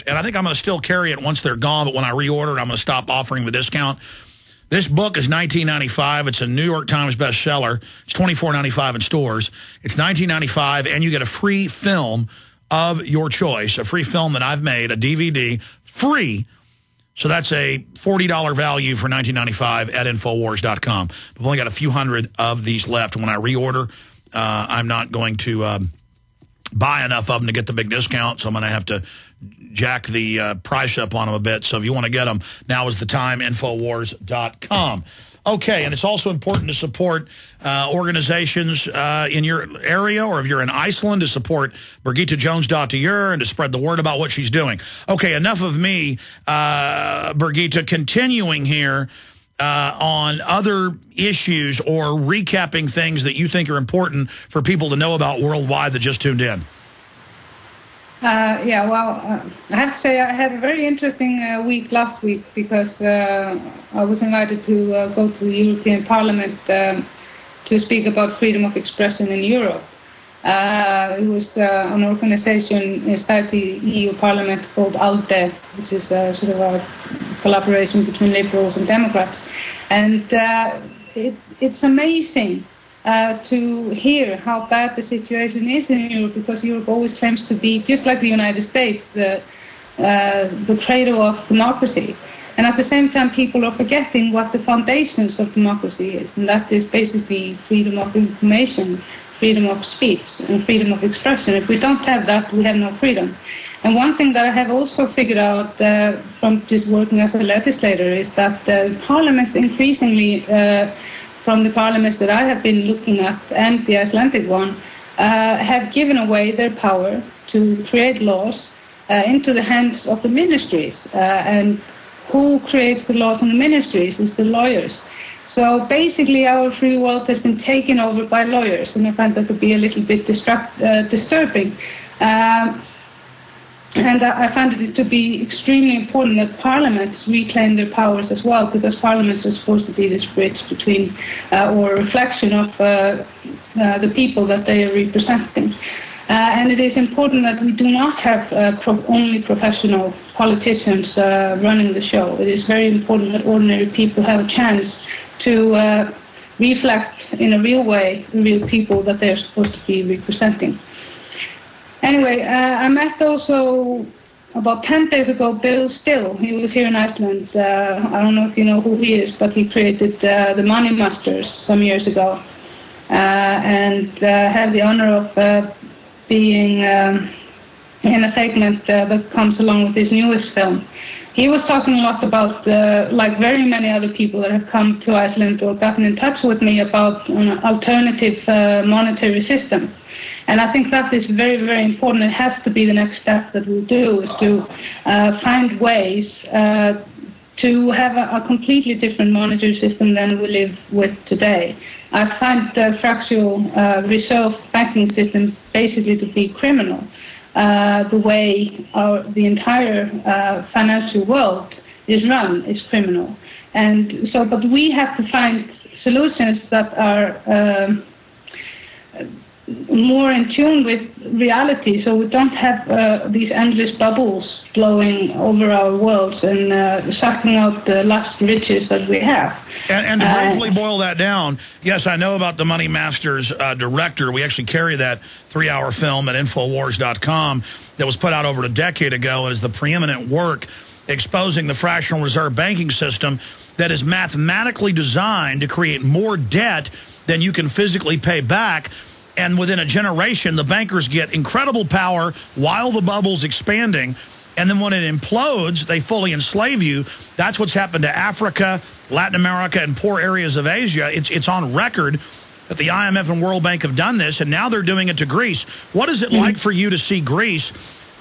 and I think I'm going to still carry it once they're gone, but when I reorder it, I'm going to stop offering the discount. This book is $19.95. It's a New York Times bestseller. It's $24.95 in stores. It's $19.95, and you get a free film of your choice, a free film that I've made, a DVD, free. So that's a $40 value for $19.95 at Infowars.com. We've only got a few hundred of these left. When I reorder, I'm not going to buy enough of them to get the big discount, so I'm going to have to jack the price up on them a bit. So if you want to get them, now is the time, Infowars.com. Okay, and it's also important to support organizations in your area, or if you're in Iceland, to support Birgitta Jones-Dottir and to spread the word about what she's doing. Okay, enough of me, Birgitta, continuing here on other issues or recapping things that you think are important for people to know about worldwide that just tuned in. Yeah, well, I have to say I had a very interesting week last week, because I was invited to go to the European Parliament to speak about freedom of expression in Europe. It was an organization inside the EU Parliament called ALDE, which is sort of a collaboration between liberals and Democrats. And it's amazing to hear how bad the situation is in Europe, because Europe always claims to be, just like the United States, the cradle of democracy. And at the same time, people are forgetting what the foundations of democracy is, and that is basically freedom of information, freedom of speech, and freedom of expression. If we don't have that, we have no freedom. And one thing that I have also figured out from just working as a legislator is that parliaments increasingly, from the parliaments that I have been looking at and the Icelandic one, have given away their power to create laws into the hands of the ministries. And who creates the laws in the ministries is the lawyers. So basically our free world has been taken over by lawyers, and I find that to be a little bit disturbing. And I find it to be extremely important that parliaments reclaim their powers as well, because parliaments are supposed to be this bridge between, or a reflection of the people that they are representing. And it is important that we do not have only professional politicians running the show. It is very important that ordinary people have a chance to reflect in a real way the real people that they are supposed to be representing. Anyway, I met also about 10 days ago Bill Still. He was here in Iceland. I don't know if you know who he is, but he created the Money Masters some years ago, and had the honor of being in a segment that comes along with his newest film. He was talking a lot about, like very many other people that have come to Iceland or gotten in touch with me, about an alternative monetary system. And I think that is very, very important. It has to be the next step that we'll do, is to find ways to have a completely different monetary system than we live with today. I find fractional reserve banking systems basically to be criminal. The way the entire financial world is run is criminal. And so, but we have to find solutions that are more in tune with reality, so we don't have these endless bubbles blowing over our worlds and sucking out the last riches that we have. And to briefly boil that down, yes, I know about the Money Masters director. We actually carry that 3-hour film at Infowars.com that was put out over a decade ago as the preeminent work exposing the fractional reserve banking system that is mathematically designed to create more debt than you can physically pay back. And within a generation, the bankers get incredible power while the bubble's expanding. And then when it implodes, they fully enslave you. That's what's happened to Africa, Latin America, and poor areas of Asia. It's on record that the IMF and World Bank have done this, and now they're doing it to Greece. What is it like for you to see Greece?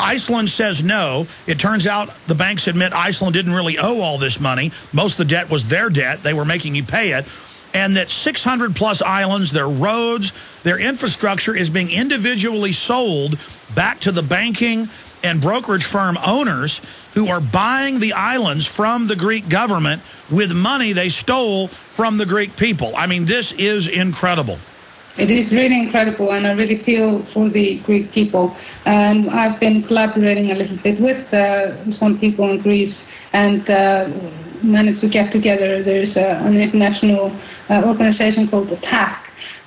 Iceland says no. It turns out the banks admit Iceland didn't really owe all this money. Most of the debt was their debt. They were making you pay it. And that 600-plus islands, their roads, their infrastructure is being individually sold back to the banking and brokerage firm owners who are buying the islands from the Greek government with money they stole from the Greek people. I mean, this is incredible. It is really incredible, and I really feel for the Greek people. And I've been collaborating a little bit with some people in Greece and managed to get together. There's an international organization called ATTAC,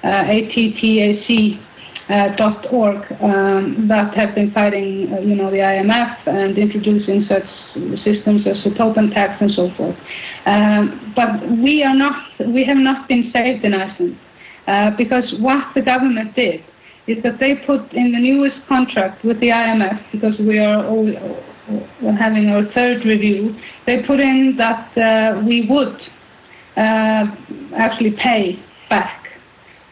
ATTAC.org, that have been fighting, the IMF and introducing such systems as the token tax and so forth. But we have not been saved in Iceland. Because what the government did is that they put in the newest contract with the IMF, because we are having our third review, they put in that we would actually pay back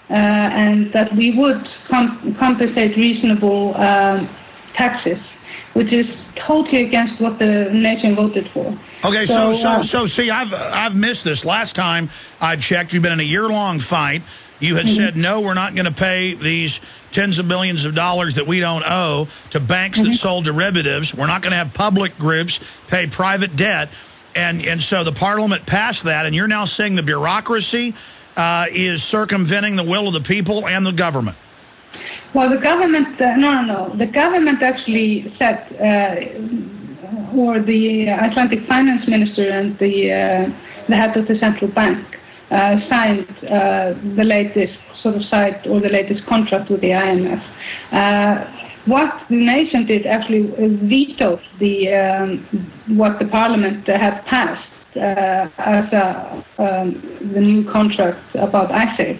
and that we would compensate reasonable taxes, which is totally against what the nation voted for. Okay, so see, I've missed this. Last time I checked, you've been in a year-long fight. You had said, no, we're not going to pay these tens of millions of dollars that we don't owe to banks that sold derivatives. We're not going to have public groups pay private debt. And so the parliament passed that, and you're now saying the bureaucracy is circumventing the will of the people and the government. Well, the government, no. The government actually said, or the Icelandic finance minister and the head of the central bank signed the latest the latest contract with the IMF. What the nation did actually vetoed what the parliament had passed as the new contract about ISAFE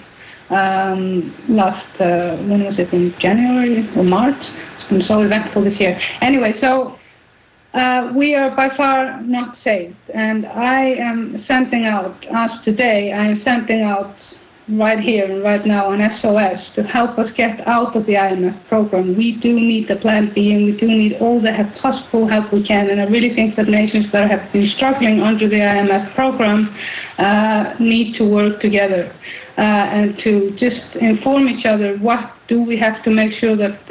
last, when was it, in January or March? It's been so eventful this year. Anyway, so we are by far not saved, and I am sending out, right here and right now an SOS to help us get out of the IMF program. We do need the Plan B, and we do need all the possible help we can, and I really think that nations that have been struggling under the IMF program need to work together and to just inform each other what do we have to make sure that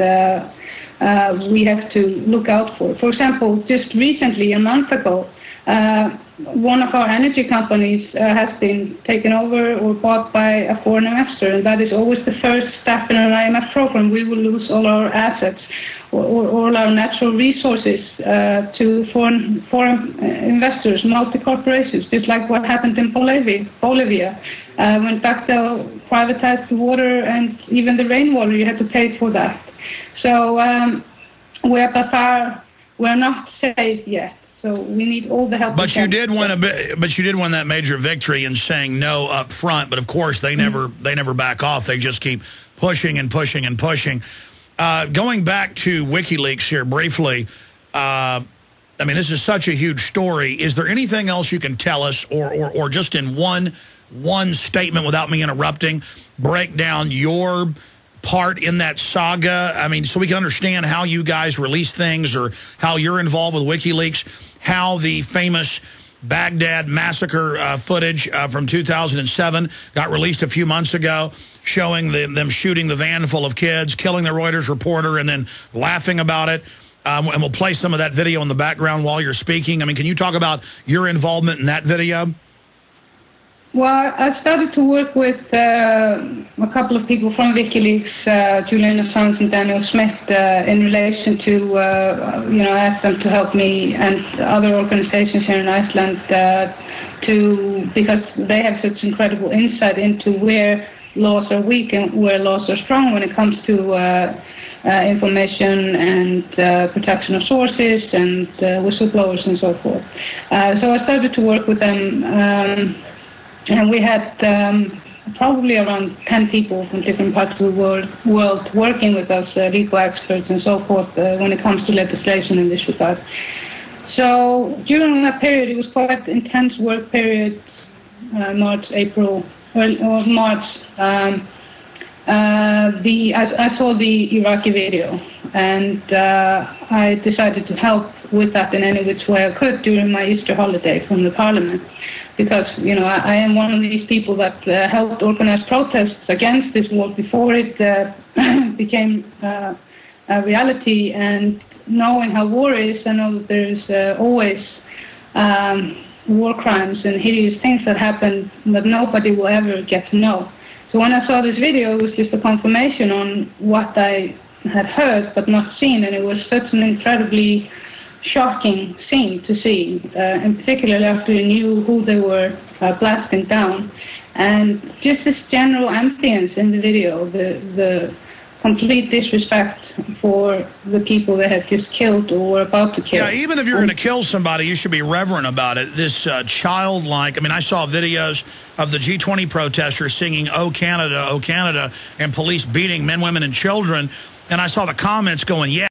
we have to look out for. For example, just recently, a month ago, one of our energy companies has been taken over or bought by a foreign investor, and that is always the first step in an IMF program. We will lose all our assets or all our natural resources to foreign investors, multi-corporations, just like what happened in Bolivia. When Bechtel privatized the water and even the rainwater, you had to pay for that. So we're not safe yet. So we need all the help. But you did win that major victory in saying no up front. But of course, they never back off. They just keep pushing and pushing and pushing. Going back to WikiLeaks here briefly. I mean, this is such a huge story. Is there anything else you can tell us, or just in one statement without me interrupting, break down your part in that saga? I mean, so we can understand how you guys release things, or how you're involved with WikiLeaks, how the famous Baghdad massacre footage from 2007 got released a few months ago, showing them shooting the van full of kids, killing the Reuters reporter, and then laughing about it. And we'll play some of that video in the background while you're speaking. I mean, can you talk about your involvement in that video? Well, I started to work with a couple of people from WikiLeaks, Julian Assange and Daniel Smith, in relation to, ask them to help me and other organizations here in Iceland because they have such incredible insight into where laws are weak and where laws are strong when it comes to information and protection of sources and whistleblowers and so forth. So I started to work with them. And we had probably around 10 people from different parts of the world working with us, legal experts and so forth, when it comes to legislation in this regard. So during that period, it was quite an intense work period, March, April, or March. I saw the Iraqi video, and I decided to help with that in any which way I could during my Easter holiday from the Parliament. Because, I am one of these people that helped organize protests against this war before it became a reality. And knowing how war is, I know that there's always war crimes and hideous things that happen that nobody will ever get to know. So So when I saw this video, it was just a confirmation on what I had heard but not seen, and it was such an incredibly shocking scene to see, in particular after you knew who they were blasting down. And just this general ambience in the video, the complete disrespect for the people they had just killed or were about to kill. Yeah, even if you're going to kill somebody, you should be reverent about it. This childlike, I mean, I saw videos of the G20 protesters singing "Oh Canada, oh Canada," and police beating men, women, and children. And I saw the comments going, yeah.